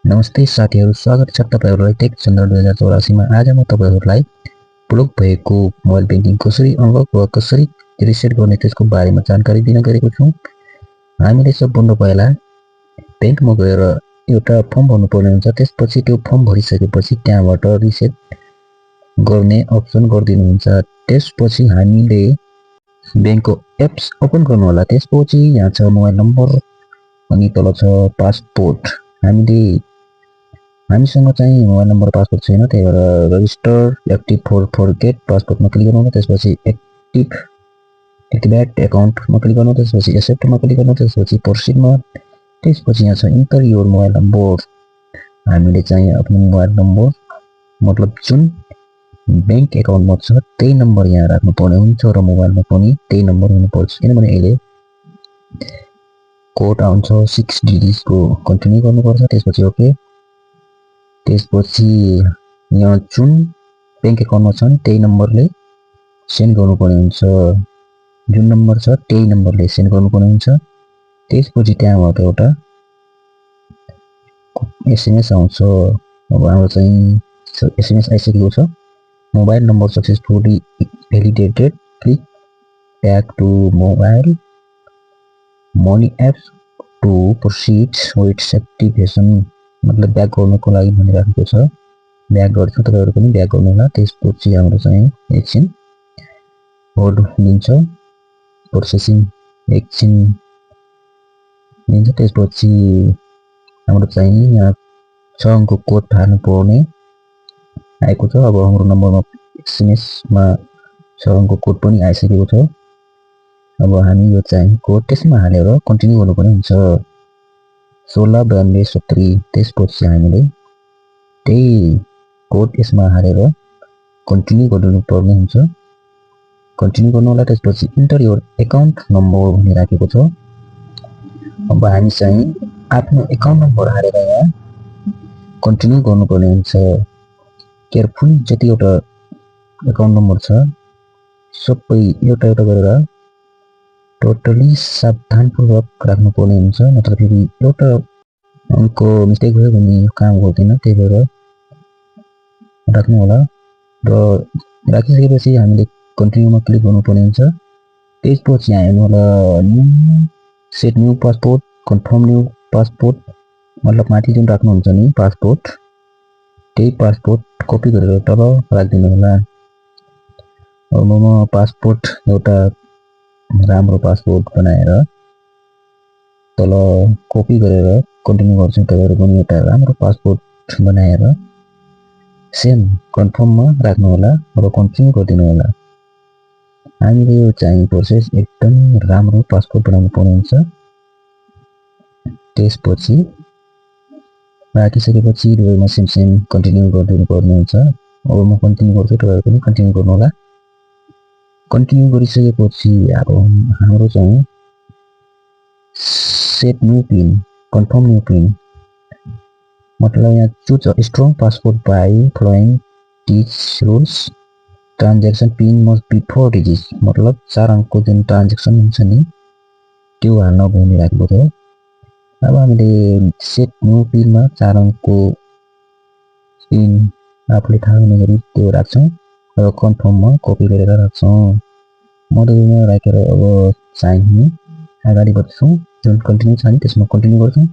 नमस्ते साथीहरू, स्वागत छ तपाईहरुलाई टेक चन्द्र 2084 मा। आज म तपाईहरुलाई ब्लक भएको मोबाइल ब्याङ्किङ कसरी अनलक वा कसरी रिसेट गर्ने त्यसको बारेमा जानकारी दिन गएको छु। हामीले सबभन्दा पहिला ब्याङ्कमा गएर एउटा फर्म भर्नुपर्ने हुन्छ। त्यसपछि त्यो फर्म भरिसकेपछि त्यहाँबाट रिसेट गर्ने अप्सन गरिदिनुहुन्छ। त्यसपछि हामीले ब्याङ्कको एप्स ओपन गर्नु होला। त्यसपछि यहाँ छ मोबाइल नम्बर अनि तल छ पासपोर्ट। हामीसँग चाहिँ मोबाइल नम्बर पासपोर्ट छैन, त्यही भएर रजिस्टर एक्टिभ फर गेट पासपोर्टमा क्लिक गर्नु। त्यसपछि एक्टिभेट एकाउन्टमा क्लिक गर्नु। त्यसपछि एक्सेप्टमा क्लिक गर्नु। त्यसपछि प्रोसिडमा। त्यसपछि यहाँ छ इन्टर योर मोबाइल नम्बर। हामीले चाहिँ आफ्नो मोबाइल नम्बर मतलब जुन ब्याङ्क एकाउन्टमा छ त्यही नम्बर यहाँ राख्नुपर्ने हुन्छ र मोबाइलमा पनि त्यही नम्बर हुनुपर्छ, किनभने अहिले कोड आउँछ 6 डिजिटको। कन्टिन्यू गर्नुपर्छ। त्यसपछि ओके। त्यसपछि यहाँ जुन ब्याङ्क एकाउन्टमा छ नि त्यही नम्बरले सेन्ड गर्नुपर्ने हुन्छ। जुन नम्बर छ त्यही नम्बरले सेन्ड गर्नुपर्ने हुन्छ। त्यसपछि त्यहाँबाट एउटा एसएमएस आउँछ। अब हाम्रो चाहिँ एसएमएस आइसकेको छ। Mobile number successfully validated, click back to mobile money apps to proceed with activation. मतलब ब्याक गर्नुको लागि भनिराखेको छ। ब्याक गर्छु, तपाईहरु पनि ब्याक गर्नु होला। त्यसपछि हाम्रो चाहिँ एकछिन होल्ड लिन्छ, प्रोसेसिङ एकछिन लिन्छ। त्यसपछि हाम्रो चाहिँ यहाँ 6 अङ्कको कोड हाल्नु पर्ने आएको छ। अब हाम्रो नम्बरमा एसएमएस मा 6 अङ्कको कोड पनि आइसकेको छ। अब हामी यो चाहिँ कोड त्यसमा हालेर कन्टिन्यू गर्नुपर्ने हुन्छ। 16 92 70। त्यसपछि हामीले त्यही कोड यसमा हालेर कन्टिन्यू गर्नु पर्ने हुन्छ। कन्टिन्यू गर्नु होला। त्यसपछि इन्टर योर एकाउन्ट नम्बर भनिराखेको छ। अब हामी चाहिँ आफ्नो एकाउन्ट नम्बर हालेर यहाँ कन्टिन्यू गर्नुपर्ने हुन्छ। केयरफुल जतिवटा एकाउन्ट नम्बर छ सबै एउटा एउटा गरेर टोटली सावधानपूर्वक राख्नुपर्ने हुन्छ, नत्र फेरि एउटा अङ्कको मिस्टेक भयो भने काम गर्दैन। त्यही भएर राख्नु होला। र राखिसकेपछि हामीले कन्टिन्यूमा क्लिक गर्नुपर्ने हुन्छ। त्यसपछि हामीलाई new set new passport, confirm new passport, मतलब माथि जुन राख्नुहुन्छ नि पासपोर्ट, त्यही पासपोर्ट कपी गरेर तल राखिदिनु होला। अब म पासपोर्ट एउटा राम्रो पासपोर्ट बनाएर तल कपी गरेर कन्टिन्यू गर्छु। तपाईहरु पनि एउटा राम्रो पासपोर्ट बनाएर सेम कन्फर्ममा राख्नु होला र कन्टिन्यू गरिदिनु होला। हामीले यो चाहिँ प्रोसेस एकदम राम्रो पासपोर्ट बनाउनु पर्ने हुन्छ। त्यसपछि राखिसकेपछि दुवैमा सेम कन्टिन्यू गरिदिनु पर्ने हुन्छ। अब म कन्टिन्यू गर्छु, तपाईहरु पनि कन्टिन्यू गर्नु होला। कन्टिन्यू गरिसकेपछि अब हाम्रो चाहिँ set new PIN, confirm new PIN, मतलब यहाँ choose strong passport by following this rules. Transaction PIN must be 4 digits, मतलब 4 अङ्कको जुन ट्रान्जेक्सन हुन्छ नि त्यो हाल्न भनिराखेको छ। अब हामीले सेट न्यू पिनमा 4 अङ्कको पिन आफूले थाहा हुने गरी त्यो राख्छौँ र कन्फर्ममा कपी गरेर राख्छौँ। मध्यमा राखेर अब चाहिँ अगाडि बढ्छौँ। जुन कन्टिन्यू छ नि त्यसमा कन्टिन्यू गर्छौँ।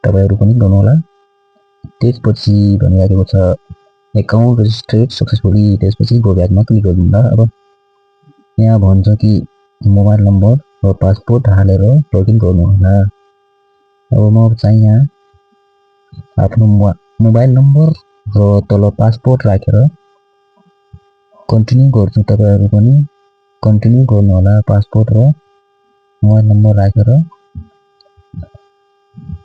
तपाईहरु पनि गर्नु होला। त्यसपछि भनिराखेको छ एकाउन्ट रजिस्ट्रेड सक्सेसफुली। त्यसपछि गो ब्याकमा क्लिक गर्नु होला। अब यहाँ भन्छ कि मोबाइल नम्बर र पासपोर्ट हालेर लगइन गर्नु होला। अब म चाहिँ यहाँ आफ्नो मोबाइल नम्बर र तल पासपोर्ट राखेर कन्टिन्यू गर्छु। तपाईहरु पनि कन्टिन्यू गर्नु होला। पासपोर्ट र मोबाइल नम्बर राखेर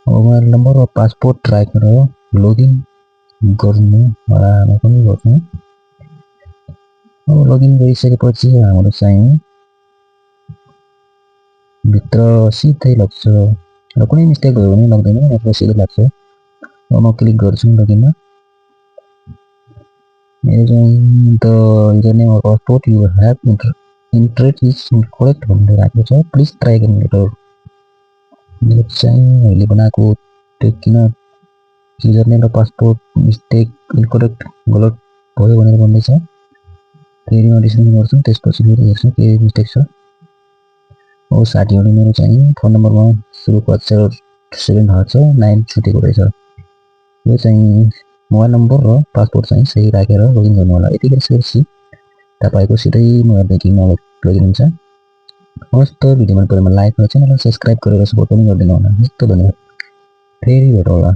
मोबाइल नम्बर र पासपोर्ट राखेर लगइन गर्नु होला। म पनि गर्छु। अब लगइन गरिसकेपछि हाम्रो चाहिँ भित्र सिधै लाग्छ र कुनै मिस्टेक भयो भने लाग्दैन, नत्र सिधै लाग्छ। अब म क्लिक गर्छु लगइनमा। मेरो चाहिँ the username of passport you have entered is incorrect भनिरहेको छ। Please try again later. यो चाहिँ मैले बनाएको त्यो किन युजर नेम र पासपोर्ट मिस्टेक इनकरेक्ट गलत भयो भनेर भन्दैछ। फेरि म डिस्कनेक्ट गर्छु, त्यसपछि फेरि हेर्छु के मिस्टेक छ। हो साथी हो मेरो चाहिँ फोन नम्बरमा सुरुको अक्षर 7 हर्छ 9 छुटेको रहेछ। यो चाहिँ मोबाइल नम्बर र पासपोर्ट चाहिँ सही राखेर लगइन गर्नु होला। यति गरेपछि तपाईको सिधै मोबाइल ब्याङ्किङमा लगइन हुन्छ। हस् त भिडियो मन परेमा लाइक र च्यानललाई सब्स्क्राइब गरेर सपोर्ट पनि गरिदिनु होला। हस् त धन्यवाद। फेरि भेटौँला।